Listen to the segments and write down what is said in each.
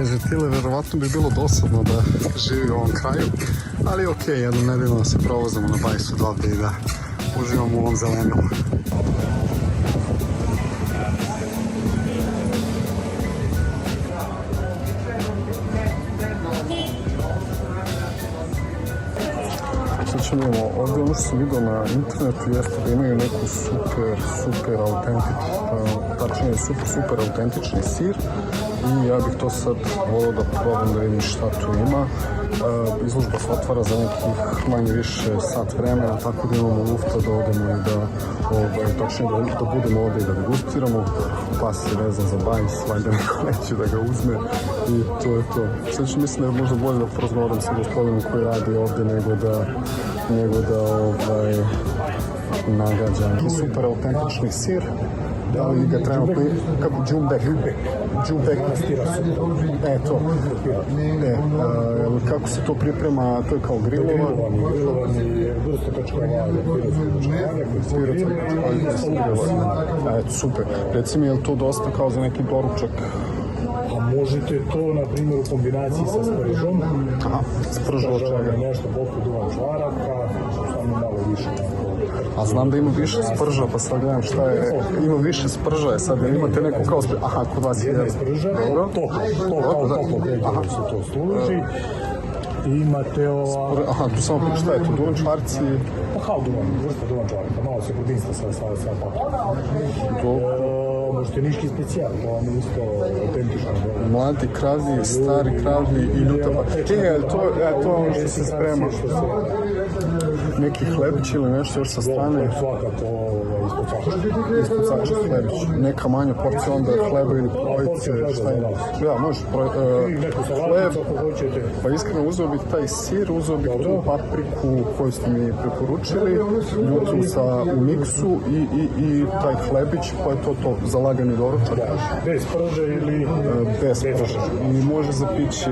Kaže, Tile, verovatno bi bilo dosadno da živi u ovom kraju, ali okej, jednom nedeljno se provozamo na bajsu ovde i da uživamo u ovom zelenu. Sad ćemo ovdje, ono što sam vidio na internetu jeste da imaju neku super tačnije super autentični sir i ja bih to sad volio da probam da vidim šta tu ima. Izložba se otvara za nekih manje više sat vremena, tako da imamo lufta da odemo i da budemo ovdje i da degustiramo. Pas je vezan za bajs, valjda neko neće da ga uzme i to je to. Sad mislim da je možda bolje da porazgovaram sa gospodinom koji radi ovdje nego da nagađam. Super autentični sir. Da li ga trebamo kako džumbek, to. Kako se to priprema, to je kao grilovani super. Reci mi, je li to dosta kao za neki doručak? A možete to, na primjer, u kombinaciji sa spržom. Aha, sprža od čega? Nešto poput duvan čvaraka, samo malo više. A znam da ima više sprža, pa sad gledam šta je, ima više sprža, sad imate neku kao sprža, aha, kod vas je jedna sprža, toplo kređevo se to služi. Imate ova... Aha, tu samo šta je to, duvan čvarci? Pa kao duvan, vrsta duvan čvarka, malo se kudinstva sa papom. Možete niški specijal, to vam je isto autentično. Mladi kravlji, stari kravlji i ljuta to ono što se sprema. Neki hlebić ili nešto još sa strane. Svakako ispod sača hlebić. Neka manja porcija, onda hleba ili pojice, šta je. Da, može. Hleb, pa iskreno uzeo bih taj sir, uzeo bih tu papriku koju ste mi preporučili, ljutu u miksu i taj hlebić, pa je to za lagani doručak. Bez prže ili... Bez prže. I može za piće,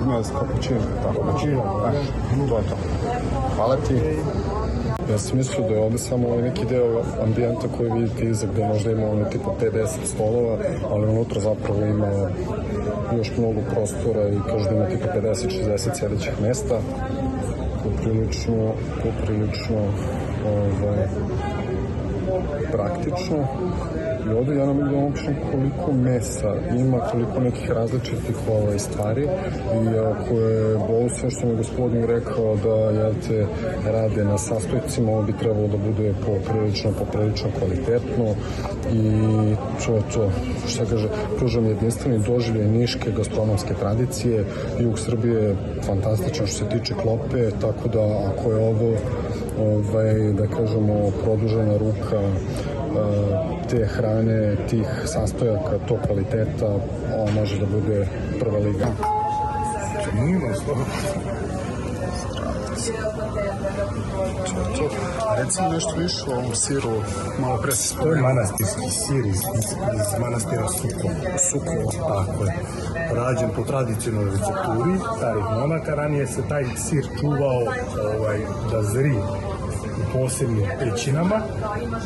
ne znam, kapućino. To je to. Hvala ti. Ja sam mislio da je ovdje samo neki deo ambijenta koji vidite iza gdje možda ima ono tipa 5-10 stolova, ali unutra zapravo ima još mnogo prostora i každa ima tipa 50-60 sjedećih mesta. Poprilično praktično. I ovdje ja nam vidim uopšte koliko mesa ima, koliko nekih različitih stvari i ako je bol sve što mi gospodin rekao da rade na sastojcima, ovo bi trebalo da bude poprilično kvalitetno i to je to. Šta kaže, pružam jedinstveni doživljaj niške gastronomske tradicije. Jug Srbije je fantastičan što se tiče klope, tako da ako je ovo da kažemo produžena ruka te hrane, tih sastojaka, tog kvaliteta, ovo može da bude prva liga. Recimo nešto više o ovom siru, malo pre se spomenuo. To je manastirski sir iz manastira Sukovo, tako je. Rađen po tradicionalnoj recepturi starih monaka. Ranije se taj sir čuvao da zri u posebnim pećinama.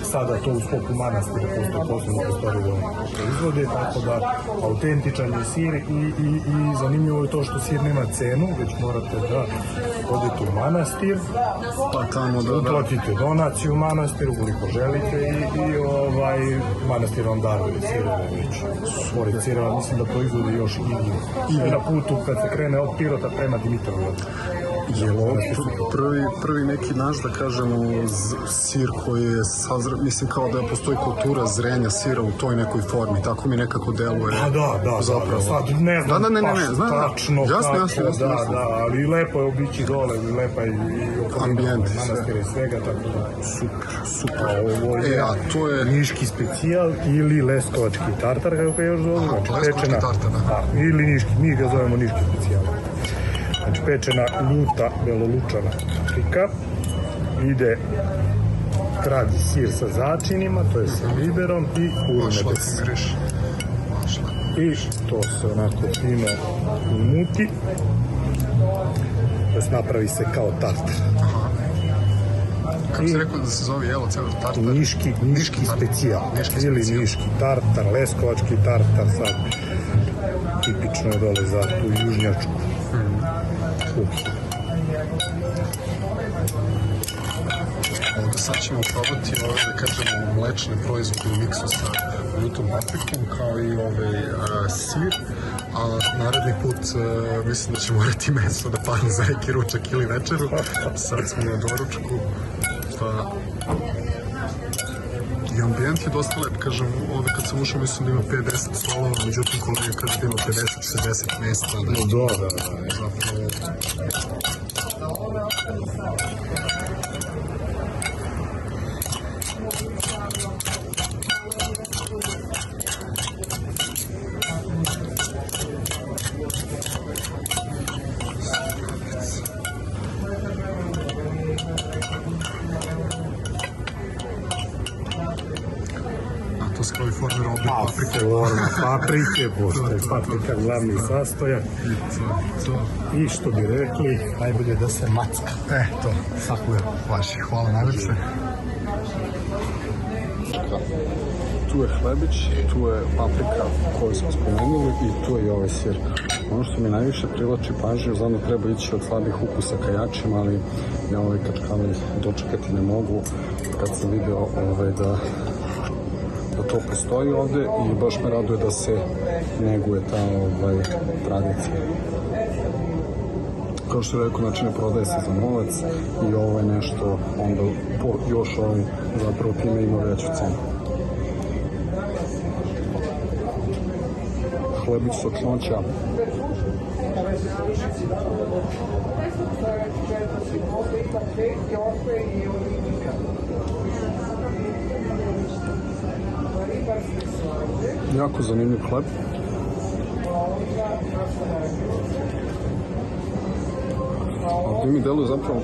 Sada to u sklopu manastira postoje posebne prostorije da proizvode, tako da autentičan je sir i zanimljivo je to što sir nema cenu, već morate da odete u manastir, pa tamo da platite donaciju u manastir ukoliko želite i manastir vam daruje sirove već. Pored sireva mislim da proizvode još i na putu kad se krene od Pirota prema Dimitrovgrada. Je li ovo prvi neki naš, da kažemo, sir koji je sazra, mislim kao da postoji kultura zrenja sira u toj nekoj formi, tako mi nekako deluje. Da, zapravo. Sad ne znam tačno jasno. Da, ali lepo je obići dole, lepa je i ambijent, manastire i svega, tako da. Super. Ovo je to je niški specijal ili leskovački tartar, kako je još zove. Leskovački tartar, da. Ili niški, mi ga zovemo niški specijal. Znači pečena ljuta, belolučana paprika, ide kravlji sir sa začinima, to je sa biberom i kurunebes. I to se onako fino umuti, to se napravi se kao tartar. Kako si rekao da se zove jelo celo tartar? Niški specijal, ili niški tartar, leskovački tartar sad. tipično je dole za tu južnjačku kuhinju. Ovdje sad ćemo probati ove, da kažemo, mlečne proizvode u miksu sa ljutom paprikom, kao i sir. A naredni put mislim da ćemo morati meso da padne za neki ručak ili večeru. Sad smo na doručku. Pa... I ambijent je dosta lep, kažem, ovdje kad sam ušao mislim da ima 50 stolova, međutim kolega kaže da ima 50-60 mjesta. Da. Zapravo... To se kao i formira oblik paprike. Forma paprike, pošto je paprika glavni sastojak. I što bi rekli, najbolje da se macka. To, tako je. Vaši, hvala najveće. Tu je hlebić, tu je paprika koju smo spomenuli i tu je i ovaj sir. Ono što mi najviše privlači pažnju, znam da treba ići od slabih ukusa ka jačim, ali ja ovaj kačkavalj dočekati ne mogu kad sam video da to postoji ovde i baš me raduje da se neguje ta tradicija. Kao što je rekao, znači ne prodaje se za novac i ovo je nešto onda još zapravo time ima veću cenu. Hlebić sočnoća. Jako zanimljiv hleb. Ovdje mi deluje zapravo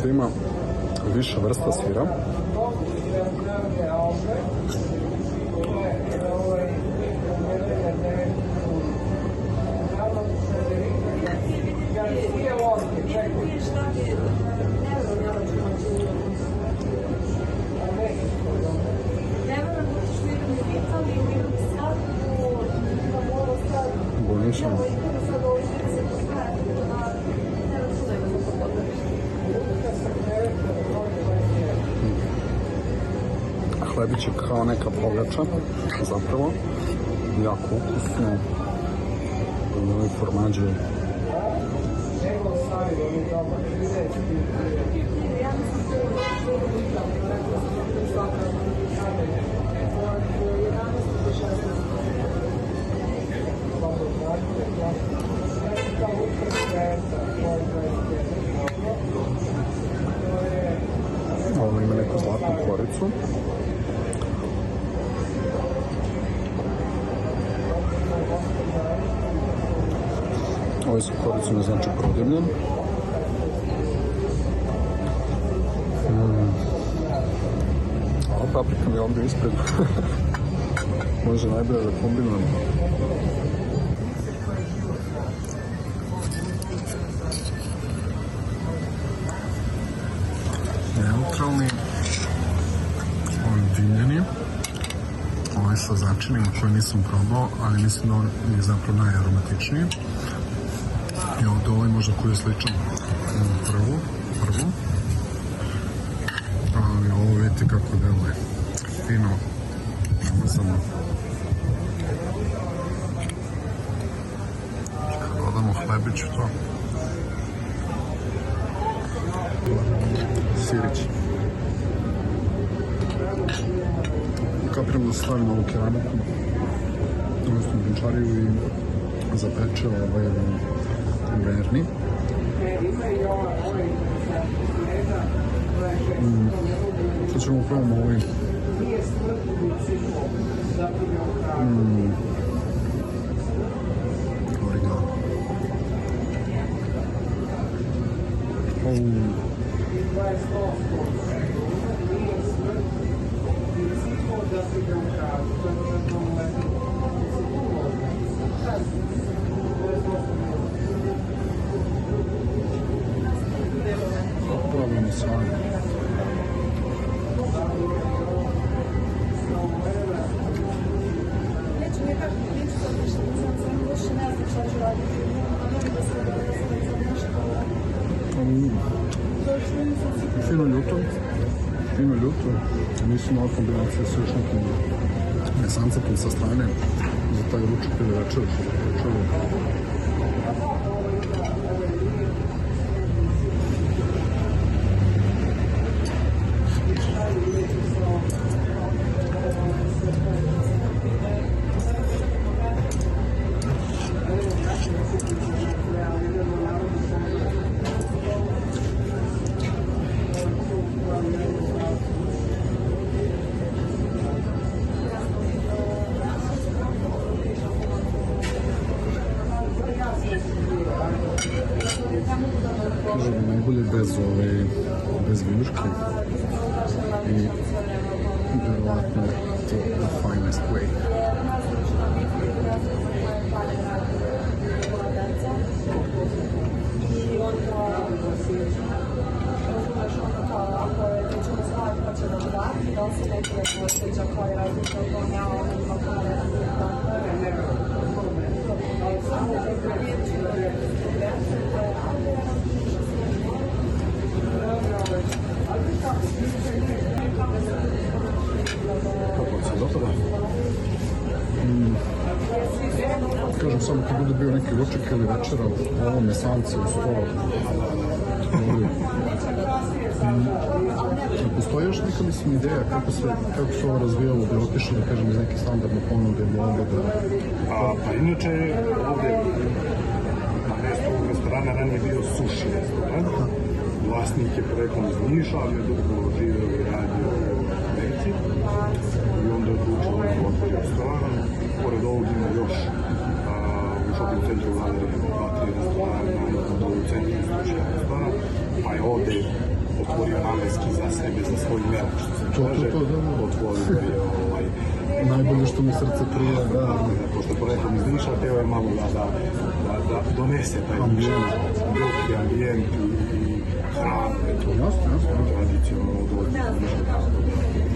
da ima više vrsta sira. Buonissimo. Hlebić je kao neka pogača, zapravo. Jako ukusno. Ovi formađe. Ovo ima neku zlatnu koricu. Ovo su koricu ne znači prodimljen. Ova paprika mi je ovdje ispred. Može najbolje da kombinujem. Neutralni, ovi dimljeni, ovi sa začinima koje nisam probao, ali mislim da on je zapravo najaromatičniji. I ovdje ovaj možda koji je sličan prvu, ali ovo vidite kako deluje, fino namazano. Kad dodamo hlebić u to, sirić. Kapiram da stavim ovu keramiku, odnosno bunčariju i zapeče verni. Sad ćemo probamo ovaj. Original. Probamo sami. fino ljuto, mislim ova kombinacija sa još nekim mesancetom sa strane za taj ručak ili večer. Najbolje bez viljuške i verovatno the finest way. Kako se dopada? Kažem, samo kad bude bio neki ručak ili večera, ovo mesance u sto. Postoji još neka, mislim, ideja kako se ovo razvijalo, da je otišlo, da kažem, iz neke standardne ponude ili ovdje da... Pa inače, ovdje na mjestu ovog restorana ranije bio sushi restoran. Vlasnik je poreklom iz Niša, ali je dugo živio i radio u Americi. I onda je odlučio da otvori restoran. Pored ovog ima još u shopping centru Vladar 2-3 restorana, naravno u centru istočnog restoran. Pa je ovdje otvorio namenski za sebe, za svoj mero, što se kaže. Otvorio je najbolje što mi srce prije, da. Pošto je poreklom iz Niša, teo je malo da donese taj duh i ambijent i hranu. Jasno. Tradicionalno dođe.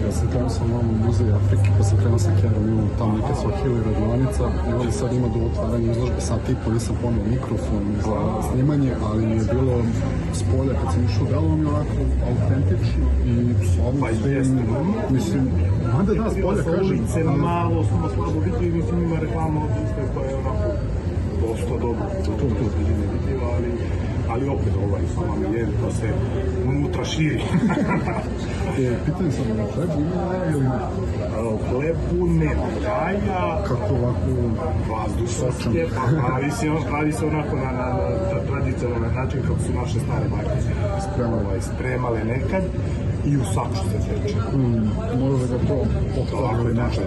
Ja sam krenuo sa malo u muzej Afrike, pa sam krenuo sa Kerom, imamo tamo neke Swahili radionica i ovdje sad ima do otvaranja izložbe sat i po, nisam ponio mikrofon za snimanje, ali mi je bilo s polja kad sam išao, delo mi onako autentično i slobno sve, mislim, mada da, s polja kažem. Ulice malo, slabo vidljiv, mislim ima reklama od iste koja je onako dosta dobro, to je nevidljiva, ali opet ovaj sam ambijent, pa se unutra širi. Pitanje sam, na hlebu ima jaja ili ne? U hlebu nema jaja. Kako ovako vazdušnosti, pa pravi se onako na tradicionalan način kako su naše stare bajke spremale nekad i u saču se teče. Možda ga to pohvalili nešto.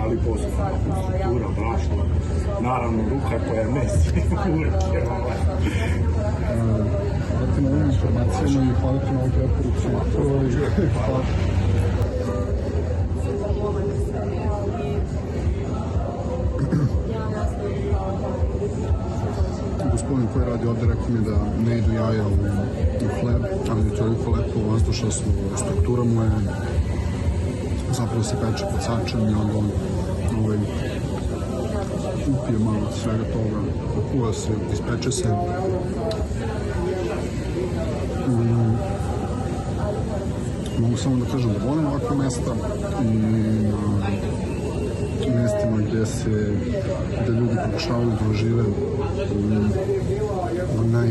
Ali posebno struktura, brašno, naravno ruka koja je mesi uvijek je hvala ti na ovim informacijama i hvala ti na ovoj preporuci. Hvala. Gospodin koji radi ovdje rekao mi da ne idu jaja u hleb, ali je toliko lepo vazdušasno, struktura mu je, zapravo se peče pod sačem i onda on upije malo od svega toga, okuva se, ispeče se. Mogu samo da kažem da volim ovakve mesta i na mestima gde ljudi pokušavaju da ožive onaj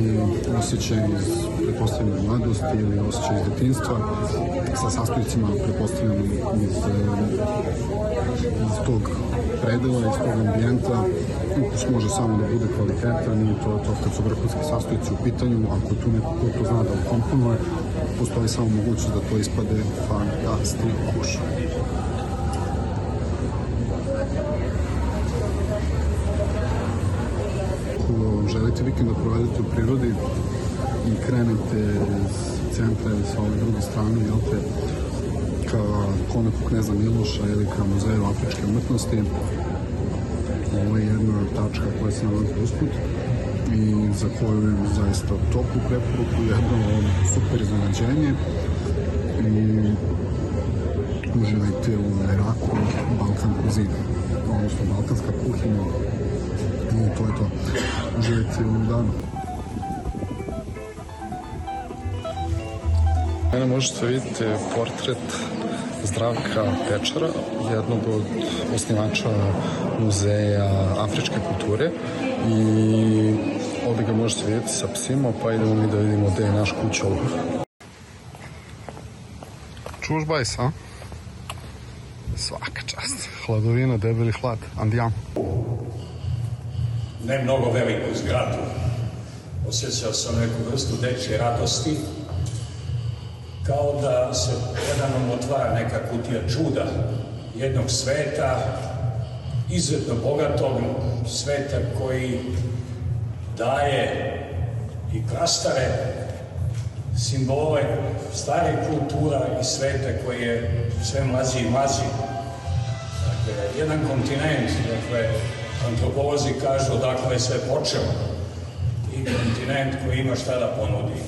osjećaj iz pretpostavljene mladosti ili osjećaj iz detinjstva sa sastojcima pretpostavljenim iz tog predela, iz tog ambijenta. Ukus može samo da bude kvalitetan i to kad su vrhunski sastojci u pitanju, ako je tu neko ko to zna da ukomponuje, postoji samo mogućnost da to ispade fantastično. Ako želite vikend da provedete u prirodi i krenete iz centra ili sa ove druge strane, jel'te, ka konaku Kneza Miloša ili ka muzeju afričke umetnosti, ovo je jedna tačka koja se nalazi usput i za koju je zaista toplu preporuku, jedno super iznenađenje i uživajte u Iraku Balkan kuzina, odnosno balkanska kuhinja i to je to. Uživajte u danu. Mene možete vidjeti portret Zdravka Pečara, jednog od osnivača muzeja afričke kulture, i ovdje ga možete vidjeti sa psima, pa idemo mi da vidimo gde je naš kućol. Čuš bajs, a? Svaka čast. Hladovina, debeli hlad. Andijan. Ne mnogo veliku zgradu. Osjećao sam neku vrstu dečje radosti, kao da se predanom otvara neka kutija čuda jednog sveta, izuzetno bogatog sveta koji daje i prastare simbole starih kultura i sveta koji je sve mlađi i mlađi. Dakle, jedan kontinent, dakle, antropolozi kažu odakle je sve počelo, i kontinent koji ima šta da ponudi.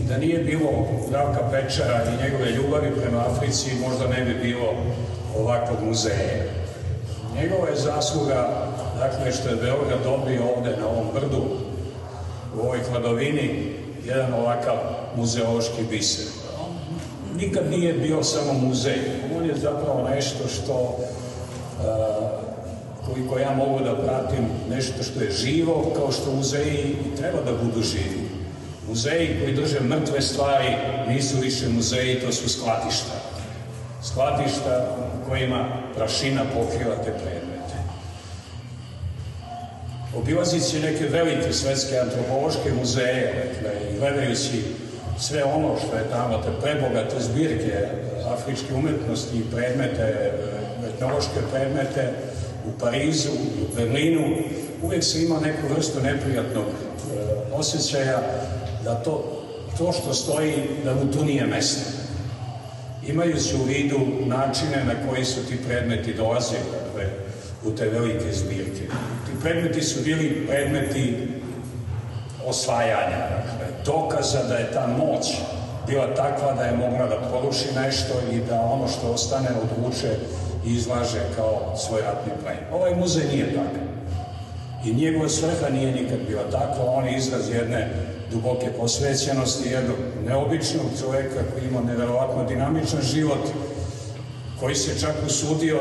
I da nije bilo Zdravka Pečara i njegove ljubavi prema Africi, možda ne bi bilo ovakvog muzeja. Njegova je zasluga, dakle, što je Beograd dobio ovde na ovom brdu, u ovoj hladovini, jedan ovakav muzeološki biser. Nikad nije bio samo muzej. On je zapravo nešto što, koliko ja mogu da pratim, nešto što je živo, kao što muzeji treba da budu živi. Muzeji koji drže mrtve stvari nisu više muzeji, to su skladišta. Skladišta u kojima prašina pokriva te predmete. Obilazići neke velike svetske antropološke muzeje, dakle, i gledajući sve ono što je tamo, te prebogate zbirke afričke umetnosti i predmete, etnološke predmete u Parizu, u Berlinu, uvijek se ima neku vrstu neprijatnog osjećaja da to što stoji, da mu tu nije mesto. Imajući u vidu načine na koji su ti predmeti dolazili, dakle, u te velike zbirke. Ti predmeti su bili predmeti osvajanja, dakle, dokaza da je ta moć bila takva da je mogla da poruši nešto i da ono što ostane odvuče i izlaže kao svoj ratni plen. Ovaj muzej nije takav. I njegova svrha nije nikad bila takva, on je izraz jedne duboke posvećenosti, jednog neobičnog čoveka koji ima neverovatno dinamičan život, koji se čak usudio,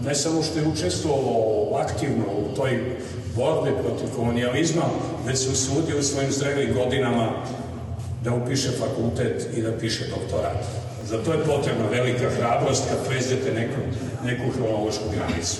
ne samo što je učestvovao aktivno u toj borbi protiv kolonijalizma, već se usudio u svojim zrelim godinama da upiše fakultet i da piše doktorat. Za to je potrebna velika hrabrost kad pređete neku hronološku granicu.